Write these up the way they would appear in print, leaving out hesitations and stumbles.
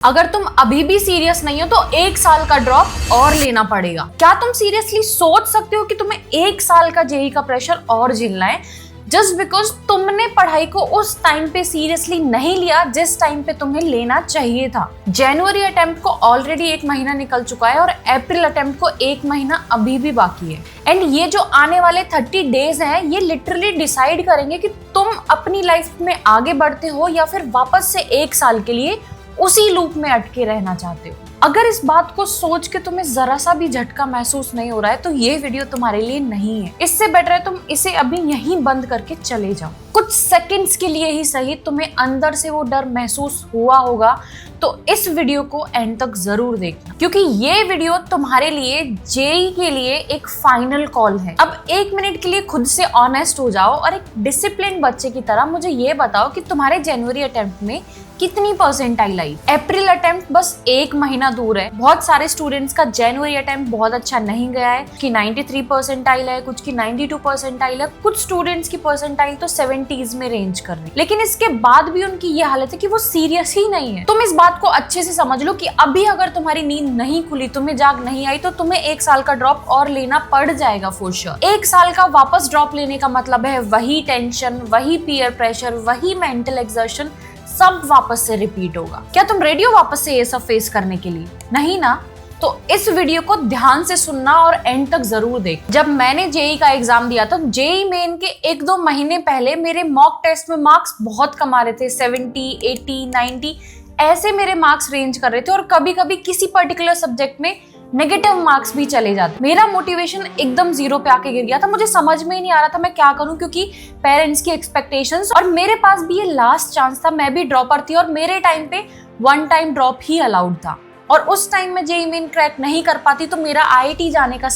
अगर तुम अभी भी सीरियस नहीं हो तो 1 साल का ड्रॉप और लेना पड़ेगा। क्या तुम सीरियसली सोच सकते हो कि तुम्हें 1 साल का जेईई का प्रेशर और झेलना है जस्ट बिकॉज तुमने पढ़ाई को उस टाइम पे सीरियसली नहीं लिया जिस टाइम पे तुम्हें लेना चाहिए था। जनवरी अटेम्प्ट को ऑलरेडी 1 महीना निकल चुका है और अप्रैल अटेम्प्ट को 1 महीना अभी भी बाकी है। एंड ये जो आने वाले 30 डेज हैं ये लिटरली डिसाइड करेंगे कि तुम अपनी लाइफ में आगे बढ़ते हो या फिर वापस से 1 साल के लिए उसी लूप में अटके रहना चाहते हो। अगर इस बात को सोच के तुम्हें जरा सा भी झटका महसूस नहीं हो रहा है तो ये वीडियो तुम्हारे लिए नहीं है। इससे बेटर है तुम इसे अभी यहीं बंद करके चले जाओ। कुछ सेकंड्स के लिए ही सही तुम्हें अंदर से वो डर महसूस हुआ होगा तो इस वीडियो को एंड तक जरूर देखना, क्योंकि ये वीडियो तुम्हारे लिए जेईई के लिए एक फाइनल कॉल है। अब 1 मिनट के लिए खुद से ऑनेस्ट हो जाओ और एक डिसिप्लिन बच्चे की तरह मुझे ये बताओ कि तुम्हारे जनवरी अटेम्प्ट में कितनी परसेंटाइल आई। अप्रैल अटेम्प्ट बस 1 महीना दूर है। बहुत सारे स्टूडेंट्स का जनवरी अटेम्प्ट बहुत अच्छा नहीं गया है, कि 93 परसेंटाइल है, कुछ की 92 परसेंटाइल है, कुछ स्टूडेंट्स की परसेंटाइल तो 70s में रेंज कर रही। लेकिन इसके बाद भी उनकी ये हालत है कि वो सीरियस ही नहीं है। तुम इस बात को अच्छे से समझ लो कि अभी अगर तुम्हारी नींद नहीं खुली, तुम्हें जाग नहीं आई तो तुम्हें 1 साल का ड्रॉप और लेना पड़ जाएगा फॉर श्योर। 1 साल का वापस ड्रॉप लेने का मतलब है वही टेंशन, वही पीयर प्रेशर, वही मेंटल एक्सर्शन, सब वापस से रिपीट होगा। क्या तुम रेडी हो वापस से ये सब फेस करने के लिए? नहीं ना? तो इस वीडियो को ध्यान से सुनना और एंड तक जरूर देख। जब मैंने जेईई का एग्जाम दिया था, जेईई मेन के 1-2 महीने पहले मेरे मॉक टेस्ट में मार्क्स बहुत कम आ रहे थे, 70, 80, 90 ऐसे मेरे मार्क्स रेंज कर रहे थे और कभी कभी किसी पर्टिकुलर सब्जेक्ट में नेगेटिव मार्क्स भी चले जाते। मेरा मोटिवेशन एकदम 0 पे आके गिर गया था। मुझे समझ में ही नहीं आ रहा था मैं क्या करूं, क्योंकि पेरेंट्स की एक्सपेक्टेशंस और मेरे पास भी ये लास्ट चांस था। मैं भी ड्रॉपर थी और मेरे टाइम पे 1 टाइम ड्रॉप ही अलाउड था और उस टाइम में जेईई मेन क्रैक नहीं कर पाती तो मेरा आईआईटी जाने का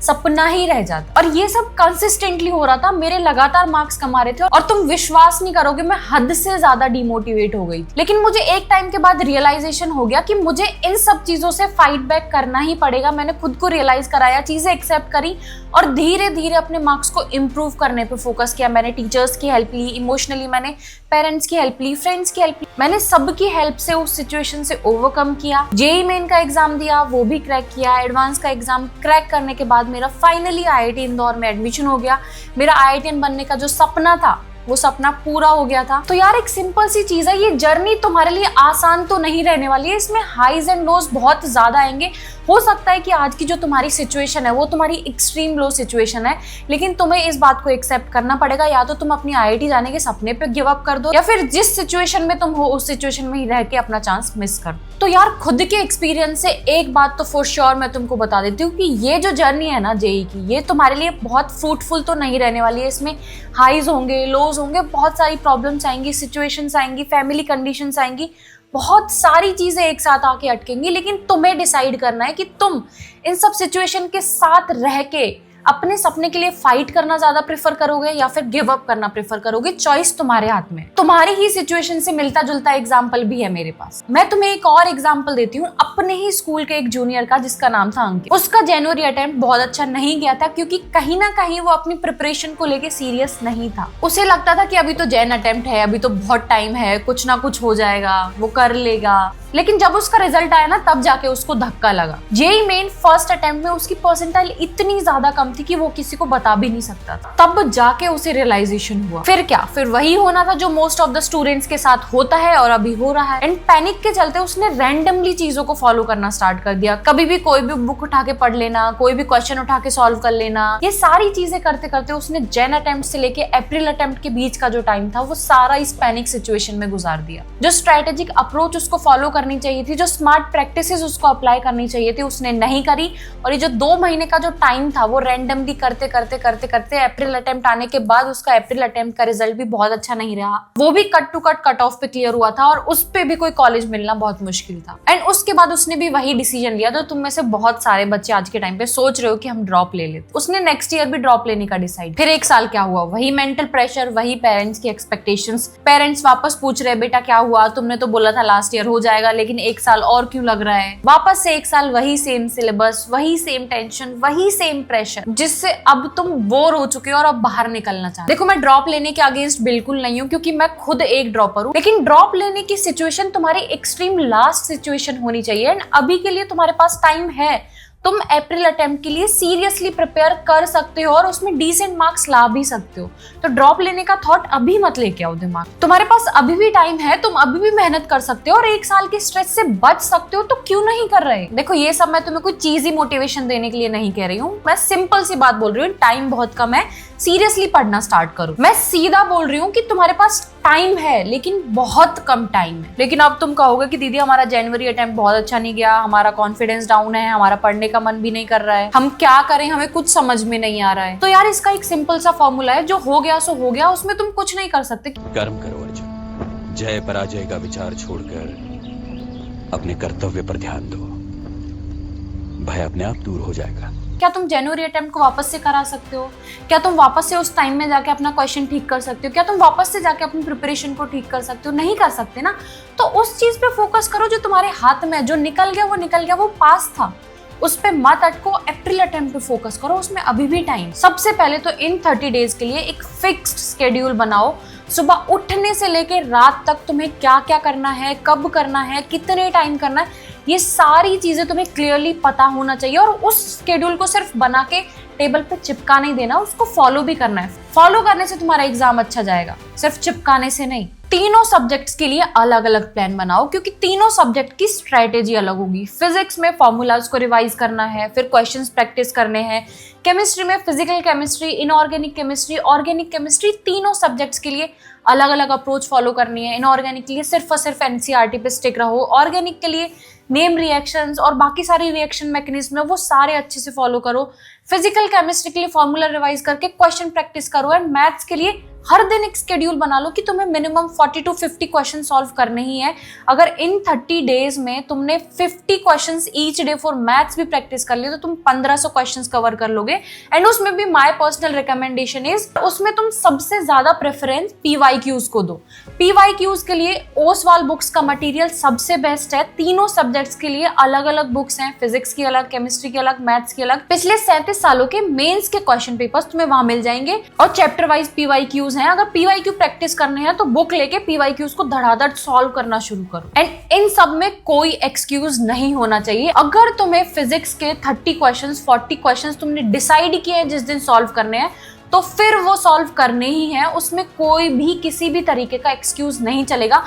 सपना ही रह जाता। और ये सब कंसिस्टेंटली हो रहा था, मेरे लगातार मार्क्स कमा रहे थे और तुम विश्वास नहीं करोगे मैं हद से ज्यादा डिमोटिवेट हो गई। लेकिन मुझे एक टाइम के बाद रियलाइजेशन हो गया कि मुझे इन सब चीजों से फाइट बैक करना ही पड़ेगा। मैंने खुद को रियलाइज कराया, चीजें एक्सेप्ट करी और धीरे धीरे अपने मार्क्स को इम्प्रूव करने पे फोकस किया। मैंने टीचर्स की हेल्प ली, इमोशनली मैंने पेरेंट्स की हेल्प ली, फ्रेंड्स की हेल्प ली, मैंने सबकी हेल्प से उस सिचुएशन से ओवरकम किया। जेईई मेन का एग्जाम दिया, वो भी क्रैक किया। एडवांस का एग्जाम क्रैक करने के बाद मेरा फाइनली आईआईटी इंदौर में एडमिशन हो गया। मेरा आईआईटीएन बनने का जो सपना था वो सपना पूरा हो गया था। तो यार एक सिंपल सी चीज है, ये जर्नी तुम्हारे लिए आसान तो नहीं रहने वाली है। इसमें हाईज एंड लोज बहुत ज्यादा आएंगे। हो सकता है कि आज की जो तुम्हारी सिचुएशन है वो तुम्हारी एक्सट्रीम लो सिचुएशन है, लेकिन तुम्हें इस बात को एक्सेप्ट करना पड़ेगा। या तो तुम अपनी आईआईटी जाने के सपने पे गिव अप कर दो या फिर जिस सिचुएशन में तुम हो उस सिचुएशन में ही रह के अपना चांस मिस कर दो। तो यार खुद के एक्सपीरियंस से एक बात तो फॉर श्योर मैं तुमको बता देती हूँ कि ये जो जर्नी है ना जेईई की, ये तुम्हारे लिए बहुत फ्रूटफुल तो नहीं रहने वाली है। इसमें हाईज होंगे, लोज होंगे, बहुत सारी प्रॉब्लम्स आएंगी, सिचुएशंस आएंगी, फैमिली कंडीशंस आएंगी, बहुत सारी चीजें एक साथ आके अटकेंगी। लेकिन तुम्हें डिसाइड करना है कि तुम इन सब सिचुएशन के साथ रह के अपने सपने के लिए फाइट करना ज्यादा प्रेफर करोगे या फिर गिव अप करना प्रेफर करोगे। चॉइस तुम्हारे हाथ में। तुम्हारी ही सिचुएशन से मिलता जुलता एग्जाम्पल भी है मेरे पास। मैं तुम्हें एक और एग्जाम्पल देती हूँ अपने ही स्कूल के एक जूनियर का जिसका नाम था अंकित। उसका जनवरी अटेम्प्ट बहुत अच्छा नहीं गया था क्योंकि कहीं ना कहीं वो अपनी प्रिपरेशन को लेके सीरियस नहीं था। उसे लगता था कि अभी तो जैन अटेम्प्ट है, अभी तो बहुत टाइम है, कुछ ना कुछ हो जाएगा, वो कर लेगा। लेकिन जब उसका रिजल्ट आया ना तब जाके उसको धक्का लगा। जेईई मेन फर्स्ट अटेम्प्ट में उसकी परसेंटाइल इतनी ज्यादा कम थी कि वो किसी को बता भी नहीं सकता था। तब जाके उसे रियलाइजेशन हुआ। फिर क्या? फिर वही होना था जो मोस्ट ऑफ द स्टूडेंट्स के साथ होता है और अभी हो रहा है। एंड पैनिक के चलते उसने रैंडमली चीजों को फॉलो करना स्टार्ट कर दिया। कभी भी कोई भी बुक उठा के पढ़ लेना, कोई भी क्वेश्चन उठा के सॉल्व कर लेना। ये सारी चीजें करते करते उसने जैन अटेम्प्ट से लेके अप्रैल अटेम्प्ट के बीच का जो टाइम था वो सारा इस पैनिक सिचुएशन में गुजार दिया। जो स्ट्रेटेजिक अप्रोच उसको फॉलो करनी चाहिए थी, जो स्मार्ट प्रैक्टिसेस उसको अप्लाई करनी चाहिए थी, उसने नहीं करी। और ये जो 2 महीने का जो टाइम था वो रैंडमली करते करते अप्रैल अटेम्प्ट आने के बाद उसका अप्रैल अटेम्प्ट का रिजल्ट भी बहुत अच्छा नहीं रहा। वो भी cut to cut cut off पे क्लियर हुआ था और उस पे भी कोई कॉलेज मिलना बहुत मुश्किल था। एंड उसके बाद उसने भी वही डिसीजन लिया जो तुम में से बहुत सारे बच्चे आज के टाइम पे सोच रहे हो कि हम ड्रॉप ले लेते। उसने नेक्स्ट ईयर भी ड्रॉप लेने का डिसाइड। फिर 1 साल क्या हुआ? वही मेंटल प्रेशर, वही पेरेंट्स की एक्सपेक्टेशंस। पेरेंट्स वापस पूछ रहे बेटा क्या हुआ, तुमने तो बोला था लास्ट ईयर हो जाएगा, गया, लेकिन 1 साल और क्यों लग रहा है? वापस से 1 साल वही सेम सिलेबस, वही सेम टेंशन, वही सेम प्रेशर, जिससे अब तुम बोर हो चुके हो और अब बाहर निकलना चाहते हो। देखो, मैं ड्रॉप लेने के अगेंस्ट बिल्कुल नहीं हूँ, क्योंकि मैं खुद एक ड्रॉपर हूँ, लेकिन ड्रॉप लेने की सिचुएशन तुम्हारी एक्सट्रीम लास्ट सिचुएशन होनी चाहिए। एंड अभी के लिए तुम्हारे पास टाइम है, तुम अप्रैल अटेम्प्ट के लिए सीरियसली प्रिपेयर कर सकते हो और उसमें डिसेंट मार्क्स ला भी सकते हो। तो ड्रॉप लेने का थॉट अभी मत लेके आओ दिमाग। तुम्हारे पास अभी भी टाइम है, तुम अभी भी मेहनत कर सकते हो और 1 साल के स्ट्रेस से बच सकते हो, तो क्यों नहीं कर रहे? देखो, ये सब मैं तुम्हें कोई चीजी मोटिवेशन देने के लिए नहीं कह रही हूँ, मैं सिंपल सी बात बोल रही हूँ, टाइम बहुत कम है, सीरियसली पढ़ना स्टार्ट करो। मैं सीधा बोल रही हूँ कि तुम्हारे पास टाइम है, लेकिन बहुत कम टाइम है। लेकिन अब तुम कहोगे कि दीदी हमारा जनवरी अटेम्प्ट बहुत अच्छा नहीं गया, हमारा कॉन्फिडेंस डाउन है, हमारा पढ़ने का मन भी नहीं कर रहा है, हम क्या करें, हमें कुछ समझ में नहीं आ रहा है। तो यार, इसका एक सिंपल सा फॉर्मूला है, जो हो गया सो हो गया, उसमें तुम कुछ नहीं कर सकते। कर्म करो अर्जुन, जय पराजय का विचार छोड़कर अपने कर्तव्य पर ध्यान दो, भय अपने आप दूर हो जाएगा। क्या तुम जनवरी अटेम्प्ट को वापस से करा सकते हो? क्या तुम वापस से उस टाइम में जाके अपना क्वेश्चन ठीक कर सकते हो? क्या तुम वापस से जाके अपनी प्रिपरेशन को ठीक कर सकते हो? नहीं कर सकते ना। तो उस चीज पे फोकस करो जो तुम्हारे हाथ में है। जो निकल गया वो निकल गया, वो पास था, उस पे मत अटको। अप्रैल अटेम्प्ट पे फोकस करो, उसमें अभी भी टाइम। सबसे पहले तो इन 30 डेज के लिए एक फिक्स्ड स्केड्यूल बनाओ। सुबह उठने से लेकर रात तक तुम्हें क्या क्या करना है, कब करना है, कितने टाइम करना है, ये सारी चीजें तुम्हें क्लियरली पता होना चाहिए। और उस स्केड्यूल को सिर्फ बना के टेबल पे चिपका नहीं देना, उसको फॉलो भी करना है। फॉलो करने से तुम्हारा एग्जाम अच्छा जाएगा, सिर्फ चिपकाने से नहीं। तीनों सब्जेक्ट्स के लिए अलग अलग प्लान बनाओ, क्योंकि तीनों सब्जेक्ट की स्ट्रेटेजी अलग होगी। फिजिक्स में फॉर्मूलाज को रिवाइज करना है, फिर क्वेश्चंस प्रैक्टिस करने हैं। केमिस्ट्री में physical chemistry, inorganic chemistry, organic chemistry, तीनों सब्जेक्ट्स के लिए अलग अलग अप्रोच फॉलो करनी है। इनऑर्गेनिक के लिए सिर्फ और सिर्फ एनसीईआरटी पे स्टिक रहो। ऑर्गेनिक के लिए नेम रिएक्शंस और बाकी सारी रिएक्शन मैकेनिज्म है, वो सारे अच्छे से फॉलो करो। फिजिकल केमिस्ट्री के लिए फॉर्मूला रिवाइज करके क्वेश्चन प्रैक्टिस करो। एंड मैथ्स के लिए हर दिन एक स्केड्यूल बना लो कि तुम्हें मिनिमम 40 to 50 क्वेश्चन सॉल्व करने ही है। अगर इन 30 डेज में तुमने 50 questions each day for maths भी प्रैक्टिस कर लिए, तो तुम 1500 क्वेश्चंस कवर कर लोगे। एंड उसमें भी माय पर्सनल रिकमेंडेशन इज, उसमें तुम सबसे ज्यादा प्रेफरेंस पीवाईक्यूज को दो। पीवाईक्यूज के लिए ओसवाल बुक्स का मटेरियल सबसे बेस्ट है। तीनों सब्जेक्ट्स के लिए अलग अलग बुक्स हैं, फिजिक्स की अलग, केमिस्ट्री की अलग, मैथ्स की अलग। पिछले 37 सालों के मेंस के क्वेश्चन पेपर्स तुम्हें वहां मिल जाएंगे और चैप्टर वाइज पीवाईक्यूज हैं। अगर पीवाईक्यू प्रैक्टिस करने हैं तो बुक लेके पीवाईक्यूज को धड़ाधड़ सॉल्व करना शुरू करो। एंड इन सब में कोई एक्सक्यूज नहीं होना चाहिए। अगर तुम्हें फिजिक्स के 30 क्वेश्चंस, 40 क्वेश्चंस तुमने डिसाइड किए हैं जिस दिन सॉल्व करने हैं, तो फिर वो सॉल्व करने ही है। उसमें कोई भी किसी भी तरीके का एक्सक्यूज नहीं चलेगा।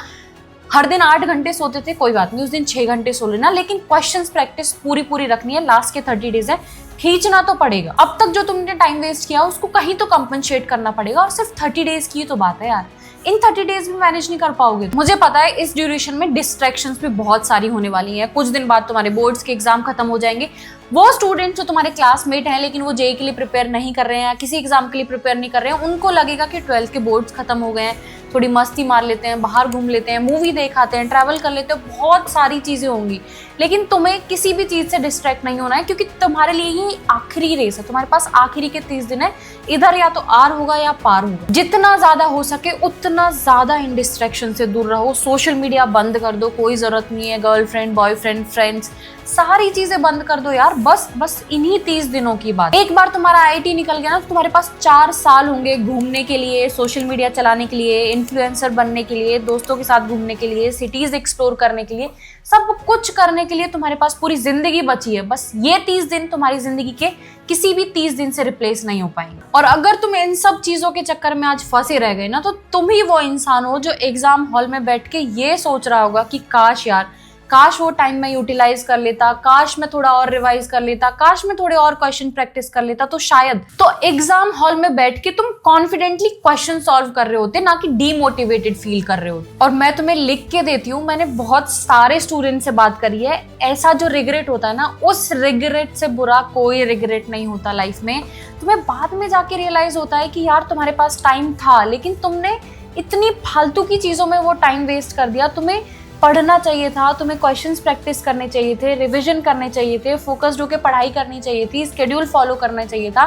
हर दिन 8 घंटे सोते थे, कोई बात नहीं, उस दिन 6 घंटे सो लेना, लेकिन क्वेश्चंस प्रैक्टिस पूरी रखनी है। लास्ट के 30 डेज है, खींचना तो पड़ेगा। अब तक जो तुमने टाइम वेस्ट किया उसको कहीं तो कंपनसेट करना पड़ेगा। और सिर्फ 30 डेज की तो बात है यार, इन 30 डेज में मैनेज नहीं कर पाओगे। मुझे पता है इस ड्यूरेशन में डिस्ट्रैक्शंस भी बहुत सारी होने वाली हैं। कुछ दिन बाद तुम्हारे बोर्ड्स के एग्जाम खत्म हो जाएंगे। वो स्टूडेंट्स जो तुम्हारे क्लासमेट हैं लेकिन वो जेईई के लिए प्रिपेयर नहीं कर रहे हैं, किसी एग्जाम के लिए प्रिपेयर नहीं कर रहे हैं, उनको लगेगा कि 12th के बोर्ड्स खत्म हो गए हैं, थोड़ी मस्ती मार लेते हैं, बाहर घूम लेते हैं, मूवी देख आते हैं, ट्रैवल कर लेते हैं, बहुत सारी चीजें होंगी। लेकिन तुम्हें किसी भी चीज से डिस्ट्रैक्ट नहीं होना है, क्योंकि तुम्हारे लिए ये आखिरी रेस है। तुम्हारे पास आखिरी के 30 दिन है, इधर या तो आर होगा या पार होगा। जितना ज्यादा हो सके उतना ज्यादा इन डिस्ट्रैक्शन से दूर रहो। सोशल मीडिया बंद कर दो, कोई जरूरत नहीं है। गर्लफ्रेंड, बॉयफ्रेंड, फ्रेंड्स, सारी चीजें बंद कर दो यार। बस इन्हीं 30 दिनों की बात। एक बार तुम्हारा आईआईटी निकल गया ना, तो तुम्हारे पास 4 साल होंगे घूमने के लिए, सोशल मीडिया चलाने के लिए, इन्फ्लुएंसर बनने के लिए, दोस्तों के साथ घूमने के लिए, सिटीज एक्सप्लोर करने के लिए, सब कुछ करने के लिए तुम्हारे पास पूरी जिंदगी बची है। बस ये 30 दिन तुम्हारी जिंदगी के किसी भी 30 दिन से रिप्लेस नहीं हो पाएंगे। और अगर तुम इन सब चीजों के चक्कर में आज फंसे रह गए ना, तो तुम ही वो इंसान हो जो एग्जाम हॉल में बैठ के ये सोच रहा होगा कि काश वो टाइम में यूटिलाइज कर लेता, काश मैं थोड़ा और रिवाइज कर लेता, काश मैं थोड़े और क्वेश्चन प्रैक्टिस कर लेता, तो शायद तो एग्जाम हॉल में बैठ के तुम कॉन्फिडेंटली क्वेश्चन सॉल्व कर रहे होते, ना कि डीमोटिवेटेड फील कर रहे होते। और मैं तुम्हें लिख के देती हूँ, मैंने बहुत सारे स्टूडेंट से बात करी है, ऐसा जो रिग्रेट होता है ना, उस रिग्रेट से बुरा कोई रिग्रेट नहीं होता लाइफ में। तुम्हें बाद में जाके रियलाइज होता है कि यार तुम्हारे पास टाइम था, लेकिन तुमने इतनी फालतू की चीजों में वो टाइम वेस्ट कर दिया। तुम्हें पढ़ना चाहिए था, तुम्हें क्वेश्चंस प्रैक्टिस करने चाहिए थे, रिवीजन करने चाहिए थे, फोकस्ड होकर पढ़ाई करनी चाहिए थी, स्केड्यूल फॉलो करना चाहिए था।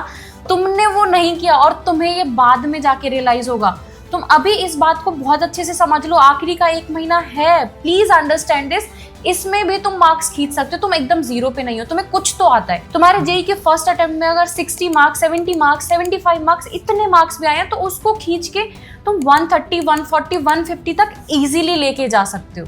तुमने वो नहीं किया और तुम्हें ये बाद में जाके रियलाइज होगा। तुम अभी इस बात को बहुत अच्छे से समझ लो, आखिरी का 1 महीना है, प्लीज अंडरस्टैंड दिस। इसमें भी तुम मार्क्स खींच सकते हो, तुम एकदम जीरो पे नहीं हो, तुम्हें कुछ तो आता है। तुम्हारे जेई के फर्स्ट अटेम्प्ट में अगर 60 मार्क्स, 70 मार्क्स, 75 मार्क्स, इतने मार्क्स भी आए हैं तो उसको खींच के तुम 130, 140, 150 तक इजीली लेके जा सकते हो।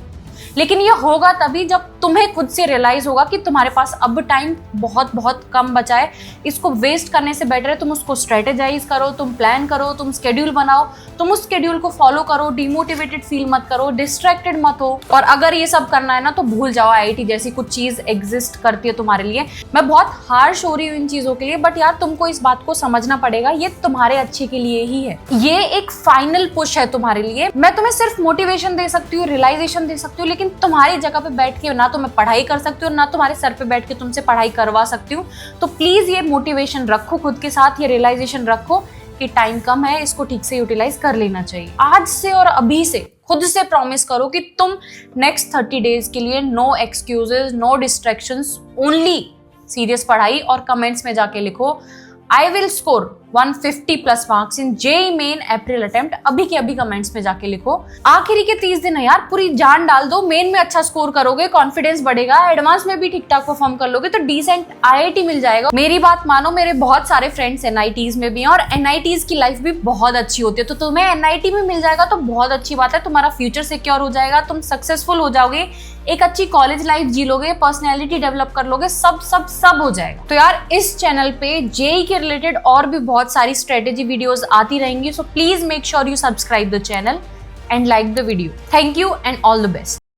लेकिन ये होगा तभी जब तुम्हें खुद से रियलाइज होगा कि तुम्हारे पास अब टाइम बहुत बहुत कम बचा है, इसको वेस्ट करने से बेटर है तुम उसको स्ट्रेटेजाइज करो, तुम प्लान करो, तुम स्केड्यूल बनाओ, तुम उस स्केड्यूल को फॉलो करो, डिमोटिवेटेड फील मत करो, डिस्ट्रैक्टेड मत हो। और अगर ये सब करना है ना तो भूल जाओ आईआईटी जैसी कुछ चीज एग्जिस्ट करती है तुम्हारे लिए। मैं बहुत हार्श हो रही हूँ इन चीजों के लिए, बट यार तुमको इस बात को समझना पड़ेगा, ये तुम्हारे अच्छे के लिए ही है, ये एक फाइनल पुश है तुम्हारे लिए। मैं तुम्हें सिर्फ मोटिवेशन दे सकती हूँ, रियलाइजेशन दे सकती हूँ, लेकिन तुम्हारी जगह पे बैठ के ना तो मैं पढ़ाई कर सकती हूँ, ना तुम्हारे सर पे बैठ के तुमसे पढ़ाई करवा सकती हूँ। तो प्लीज ये मोटिवेशन रखो खुद के साथ, ये रियलाइजेशन रखो कि टाइम कम है, इसको ठीक से यूटिलाइज कर लेना चाहिए। आज से और अभी से खुद से प्रॉमिस करो कि तुम नेक्स्ट 30 डेज के लिए no excuses, no distractions, only serious पढ़ाई। और कमेंट्स में जाके लिखो I will score 150 plus marks in JEE Main April attempt. अभी के अभी कमेंट्स में जाके लिखो। आखिरी के 30 दिन है यार, पूरी जान डाल दो, मेन में अच्छा स्कोर करोगे, कॉन्फिडेंस बढ़ेगा, एडवांस में भी ठीक ठाक परफॉर्म कर लोगे तो डिसेंट आईआईटी मिल जाएगा। मेरी बात मानो, मेरे बहुत सारे फ्रेंड्स एनआईटीज में भी हैं और एनआईटीज की लाइफ भी बहुत अच्छी होती है, तो तुम्हें एनआईटी में मिल जाएगा तो बहुत अच्छी बात है। तुम्हारा फ्यूचर सिक्योर हो जाएगा, तुम सक्सेसफुल हो जाओगे, एक अच्छी कॉलेज लाइफ जी लोगे, पर्सनैलिटी डेवलप कर लोगे, सब सब सब हो जाएगा। तो यार इस चैनल पे जेईई के रिलेटेड और भी बहुत सारी स्ट्रेटेजी वीडियोस आती रहेंगी, so please make sure you subscribe the channel and like the video. Thank you and all the best.